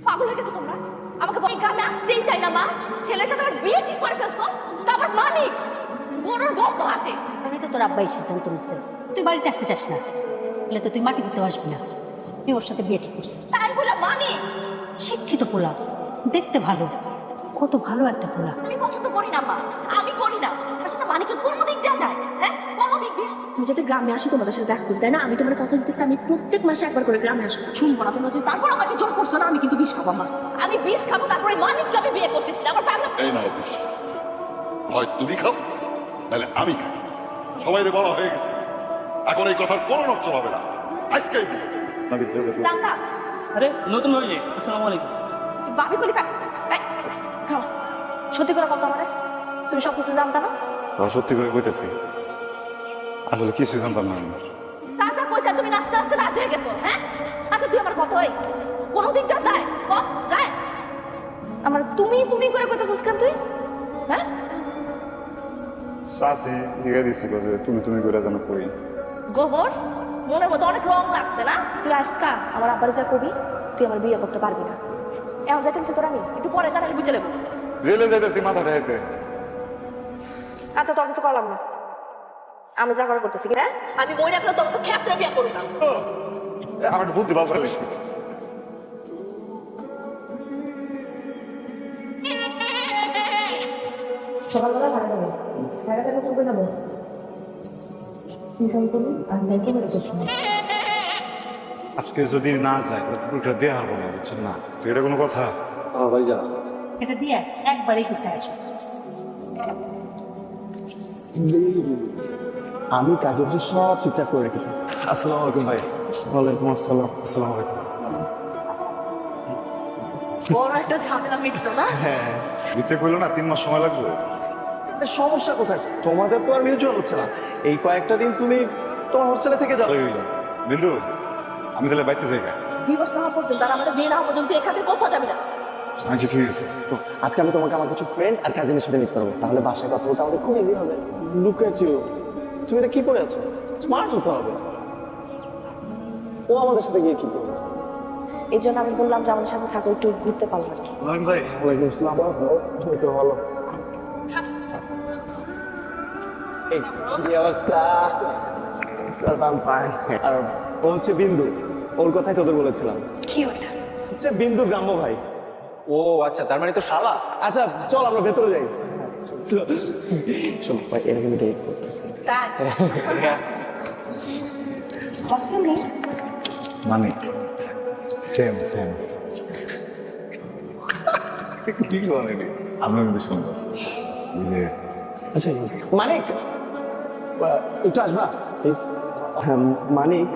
পাগল হয়ে গেছো তোমরা? আমাকে এই গ্রামে আসতেই চাই না মা। ছেলের সাথে আমার বিয়ে ঠিক করে ফেলছো, তারপর মানিক গরুর গল্প আসে। আমি তো তোর আব্বাই সিদ্ধান্ত নিচ্ছে তুই বাড়িতে আসতে চাস না, বলে তো তুই মাটি দিতে আসবি না। তুই ওর সাথে বিয়ে ঠিক করছিস। তাই বলে মানিক শিক্ষিত পোলা, দেখতে ভালো, কত ভালো একটা পোলা। আমি পছন্দ করি না মা, আমি করি না। তার সাথে মানিকের কোন দিক দেওয়া যায়? হ্যাঁ, কোন দিক দিয়ে? আমি যাতে গ্রামে আসি তোমাদের সাথে দেখা করতে, তাই না? আমি তোমার কথা দিতেছি, আমি প্রত্যেক মাসে একবার করে গ্রামে আসবো। শুনবো না তোমরা যদি তারপর আমাকে জোর করছো না, আমি কিন্তু বিষ খাবো। মা আমি বিষ খাবো, তারপরে মানিককে আমি বিয়ে করতেছি না। আমার পাগলা এই নাও বিষ, হয় তুমি খাও তাহলে আমি খাই। সবাই বলা হয়ে গেছে, এখন এই কথার কোনো নচ্চল হবে না। আজকেই বিয়ে। জানতা আরে নতুন হয়েছে। আসসালামু আলাইকুম। বাপি কলি খাও। সত্যি করে কথা মানে তুমি সব কিছু জানতা না? সত্যি করে কইতেছি, আসলে কিছুই জানতাম না আমি। সাসা কইছা তুমি নাচতে নাচতে রাজি হয়ে গেছো। হ্যাঁ আচ্ছা তুই আমার কথা হই কোন দিকটা যায় কম যায়? আমার তুমি তুমি করে কইতেছস কেন তুই? হ্যাঁ শাসি হিগে দিছিল যে তুমি তুমি করে যেন কই। গোবর মনের মধ্যে অনেক রং লাগছে না? তুই আজকা আমার আব্বার যা কবি তুই আমার বিয়ে করতে পারবি না। এখন যাইতে গেছি তোর আমি একটু পরে জানালে বুঝে নেবো। রেলে যাইতেছি মাথা ঠাইতে। আচ্ছা তোর কিছু করলাম না, আমি যা করে করতেছি। হ্যাঁ আমি মনে রাখলে তোর তো ক্ষেত্রে বিয়ে করবো না। আমার বুদ্ধি বাবা ফেলেছি। সকালবেলা ভাড়া যাবো, ভাড়া যাবো করবে যাবো ফোন করবি আর দেখতে পেরেছিস সময়। আজকে যদি না যায় পুরোটা দেওয়া হবো না, বুঝছেন না? তো এটা কোনো কথা? এটা দিয়ে একবারেই গুছায় আসো। আমি কাজের সব ঠিকঠাক করে রেখেছি। আসসালামু আলাইকুম ভাই। ওয়ালাইকুম আসসালাম। আসসালামু আলাইকুম। বড় একটা ঝামেলা মিটলো না? বুঝতে কইলো না 3 মাস সময় লাগবে। সমস্যা কোথায়? তোমাদের তো আর মিউচুয়াল হচ্ছে না। এই কয়েকটা দিন তুমি তোমার হোস্টেলে থেকে যাও। বিন্দু, আমি তাহলে বাইতে যাই। দিবস না হওয়া পর্যন্ত আর আমাদের বিয়ে না হওয়া পর্যন্ত এখানে কোথাও যাবি না। আচ্ছা ঠিক আছে। তো আজকে আমি তোমাকে আমার কিছু ফ্রেন্ড আর কাজিনের সাথে মিট করবো, তাহলে বাসায় কথা বলতে আমাদের খুব ইজি হবে। লুক এট ইউ, তুমি এটা কি পরে আছো? স্মার্ট হতে হবে। ও আমাদের সাথে গিয়ে কি করবে? এই জন্য আমি বললাম যে আমাদের সাথে থাকো, একটু ঘুরতে পারবো আর কি। ভাই ওয়ালাইকুম আসসালাম। এই তো ভালো। এই কি অবস্থা? Sir I am fine. আর ও হচ্ছে বিন্দু, ওর কথাই তোদের বলেছিলাম। কি ওটা? হচ্ছে বিন্দু গ্রাম্য ভাই। ও আচ্ছা, তার মানে তো শালা। আচ্ছা চল আমরা ভেতরে যাই। শোন ভাই, এরকম ডেট করতেছে। তাই ভাবছি নেই মানিক সেম সেম। কি করে রে? আমরা কিন্তু সুন্দর। এই যে আচ্ছা মানিক, একটু আসবা প্লিজ। হ্যাঁ মানিক,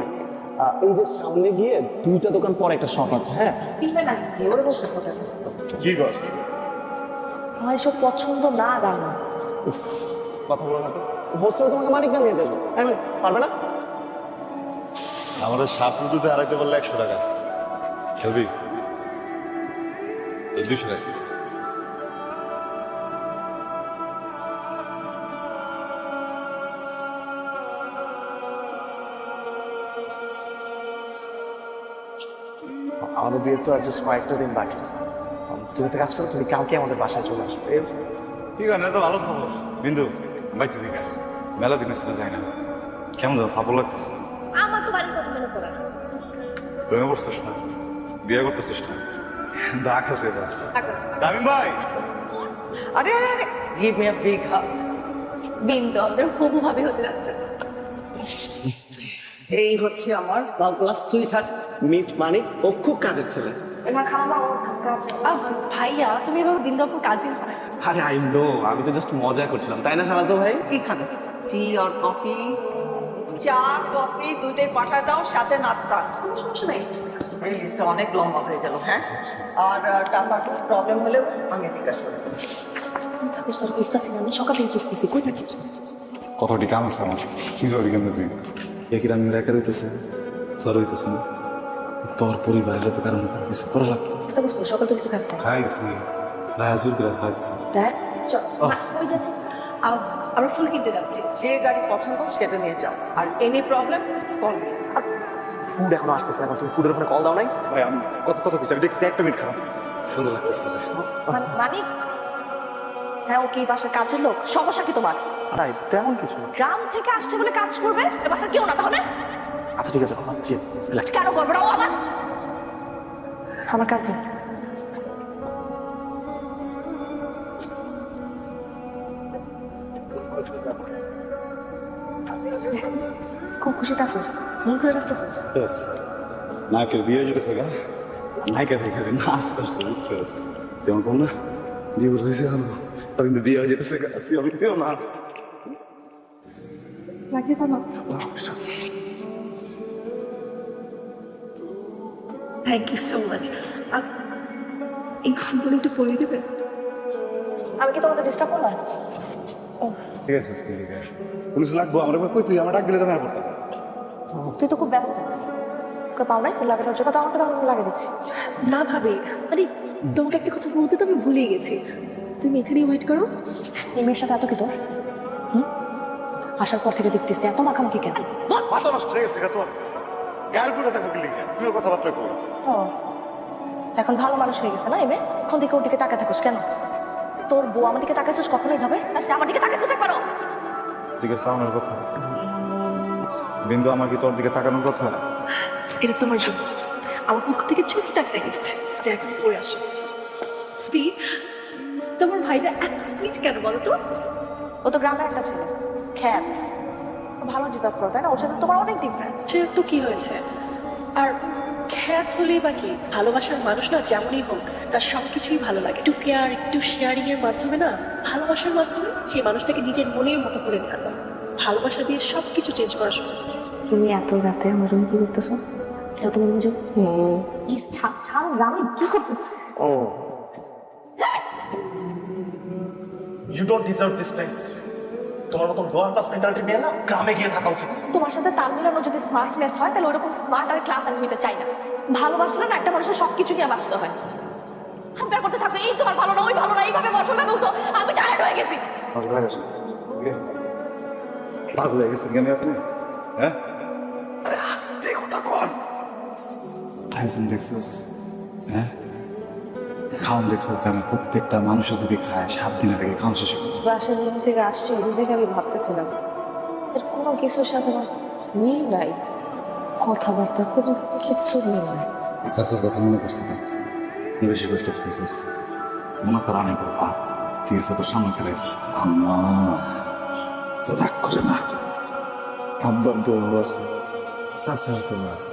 এই যে সামনে গিয়ে 2টা দোকান পর একটা শপ আছে। হ্যাঁ পিছনে লাগিয়ে ওরা বলতেছে কি করছ? আমার এসব পছন্দ না রান্না। কথা বলো না তো। হোস্টেলে তোমাকে মানিক নামিয়ে দেবো, আমি পারবে না? আমাদের সাপ রুটুতে হারাইতে পারলে 100 টাকা খেলবি? 200 টাকা। আমাদের বিয়ের তো আর জাস্ট কয়েকটা দিন বাকি। তুমি একটা কাজ করো, তুমি কালকে আমাদের বাসায় চলে আসবে। ঠিক আছে, তো ভালো খবর। বিন্দু বাইতে দিকে মেলা দিন ছিল যায় না, কেমন যাবো ভালো লাগতেছে। আমার তো বাড়ির কথা মনে পড়ে না। প্রেমে পড়ছিস না? বিয়ে করতেছিস না? ডাক আছে এবার। রামিম ভাই, আরে আরে আরে গিভ মি আ বিগ হাগ। বিন্দু আমাদের হবু ভাবে হতে যাচ্ছে। এই হচ্ছে আমার লাল প্লাস সুইটহার্ট। মিট মানিক, ও খুব কাজের ছেলে। এবার খাওয়া ওর কাজ। ভাইয়া তুমি এভাবে বিন্দু আপুর কাজিন হয়? আরে আই নো, আমি তো জাস্ট মজা করছিলাম, তাই না শালাতো ভাই? কি খাবে? টি আর কফি? চা কফি দুটোই পাঠা দাও, সাথে নাস্তা। কোনো সমস্যা নেই। এই লিস্টটা অনেক লম্বা হয়ে গেল। হ্যাঁ, আর টাকার প্রবলেম হলেও আমি জিজ্ঞাসা করে দেবো। থাকুস তোর বুঝতেছি না, আমি সকাল থেকে বুঝতেছি কই থাকিস। কতটি কাম আছে আমার, কি যাবি কিন্তু তুই? একই রামিম একা রইতেছে, তোর হইতেছে না। তোর পরিবারের তো কারণে তার কিছু করা লাগবে। বুঝতে পারছো সকাল তো কিছু খাস না। খাইছি রাজুর করে খাইতেছি। রাত চল ওই যে আমরা ফুল কিনতে যাচ্ছি। যে গাড়ি পছন্দ সেটা নিয়ে যাও, আর any problem call me. Food এখনো আসতেছে না, এখন তুমি ফুডের ওখানে কল দাও নাই? ভাই আমি কত কত কিছু আমি দেখছি 1 মিনিট খারাপ সুন্দর লাগতেছে মানিক, হ্যাঁ ও কি বাসার কাজের লোক? সমস্যা কি তোমার? নাই তেমন কিছু না। গ্রাম থেকে আসছে বলে কাজ করবে, এ বাসার কেউ না তাহলে? আচ্ছা ঠিক আছে, জি রিল্যাক্স। কেন করবে না ও? আমার কাছে খুব খুশিতে আসিস, মন করে রাখতেছিস। নায়কের বিয়ে হয়ে যেতেছে গা, নায়িকা থেকে না আস্তে আস্তে বুঝছে যেমন বল না ডিভোর্স হয়েছে এখন তবে কিন্তু বিয়ে হয়ে যেতেছে গা, আমি কেউ না আসছে লাগিয়ে না। Thank you so much. এই ফুলগুলো একটু পরিয়ে দেবে? আমি কি তোমাকে ডিস্টার্ব করলাম? ঠিক আছে ঠিক আছে পুলিশ লাগবো আমার কই তুই আমার ডাক দিলে তো না পড়তাম তুই তো খুব ব্যস্ত, তোকে পাও নাই ফুল লাগানোর জন্য, তো আমাকে তো আমি লাগিয়ে দিচ্ছি। না ভাবি, মানে তোমাকে একটা কথা বলতে তো আমি ভুলেই গেছি। তুমি এখানেই ওয়েট করো। এই মেয়ের সাথে এত কি তোর? আসার পর থেকে দেখতেছি এত মাখামাখি কেন? মাথা নষ্ট হয়ে গেছে তোর গায়ের উপরে থাকবো কি লিখে তুমিও কথাবার্তা কর ও এখন ভালো মানুষ হয়ে গেছে না এমে? এখন থেকে ওর দিকে তাকায় থাকোস কেন? তোর বউ আমার দিকে তাকাইছিস কখনোই ভাবে? আর সে আমার দিকে তাকাইছিস একবারও? দিকে সামনের কথা বিন্দু আমার কি তোর দিকে তাকানোর কথা? এটা তোমার জন্য আমার পক্ষ থেকে ছোট্ট একটা গিফট, যেটা এখন পরে আসো। ভাবি, তোমার ভাইটা এত সুইট কেন বলো তো? ও তো গ্রামের একটা ছেলে, খ্যাত, ভালো ডিজার্ভ করো তাই না? ওর সাথে তোমার অনেক ডিফারেন্স। সে তো কি হয়েছে? আর খ্যাত হলেই বা কি, ভালোবাসার মানুষ না যেমনই হোক তার সব কিছুই ভালো লাগে। একটু কেয়ার, একটু শেয়ারিং এর মাধ্যমে না, ভালোবাসার মাধ্যমে সেই মানুষটাকে নিজের মনের মতো করে নেওয়া যায়। ভালোবাসা দিয়ে সব কিছু চেঞ্জ করা সম্ভব। তুমি এত রাতে আমার রুম কি করতেছো? এটা তুমি বুঝো? ছাড় গ্রামে কি করতেছো? Oh you don't deserve this place. তোমার মতন লোয়ার ক্লাস মেন্টালিটি নিয়ে না গ্রামে গিয়ে থাকা উচিত। তোমার সাথে তাল মিলানো যদি স্মার্টনেস হয় তাহলে ওরকম স্মার্ট আর ক্লাস আমি হইতে চাই না। ভালোবাসলে না একটা মানুষের সবকিছু নিয়ে বাঁচতে হয়। হাম্পার করতে থাকো, এই তোমার ভালো না, ওই ভালো না, এইভাবে বসো, এইভাবে উঠো, আমি টায়ার্ড হয়ে গেছি। পাগল হয়ে গেছেন কেন আপনি? হ্যাঁ আস্তে কথা কন আয়োজন দেখছিস? হ্যাঁ খাওয়ান দেখছিস জানো প্রত্যেকটা মানুষও যদি খায় 7 দিনের আগে খাওয়ান শেষ করে বাসা জীবন থেকে আসছি, ওই থেকে আমি ভাবতেছিলাম এর কোনো কিছুর সাথে আমার মিল নাই, কথাবার্তা কোনো কিছু মিল নাই। চাষের কথা মনে করছে না বেশি কষ্ট করতেছিস মনে কর অনেক বাপ ঠিক আছে তোর সামনে ফেলাইছে আম্মা তো রাগ করে না আব্বার তো আছে চাষের তো আছে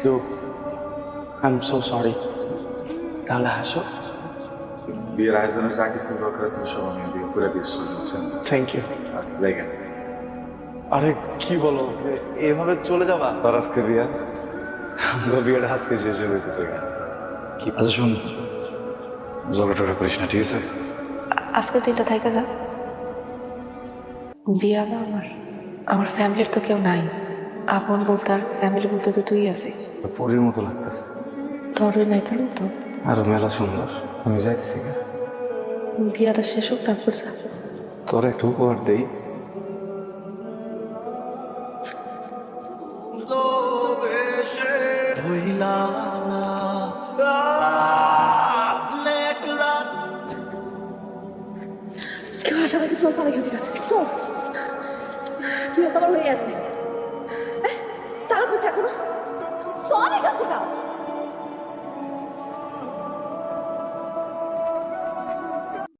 তো আই এম সো সরি। তাহলে হাসো। বিয়ের আয়োজনের যা কিছু দরকার আছে সব আমি দিয়ে করে দিয়েছি বুঝছেন থ্যাংক ইউ। জায়গা আরে কি বলো, এভাবে চলে যাবা? তোর আজকে বিয়া আমার বিয়েটা আজকে শেষ হইতেছে কি আচ্ছা শোন ঝগড়া টগড়া করিস না ঠিক আছে? আজকের দিনটা থাইকা যা। বিয়া না আমার ফ্যামিলির তো কেউ নাই, আপন বলতে আর ফ্যামিলি বলতে তো তুই আছিস। পরীর মতো লাগতেছে তোরই নাই কেন তো? আরো মেলা সুন্দর আমি যাইতেছি গা বিয়াটা শেষ হোক তারপর যা। তোর একটু উপহার দেই কেউ আশা নাকি চল চল এখান থেকে চল। তুই তোমার হয়ে আসে তারা কোথায় এখনো? চল এখান থেকে।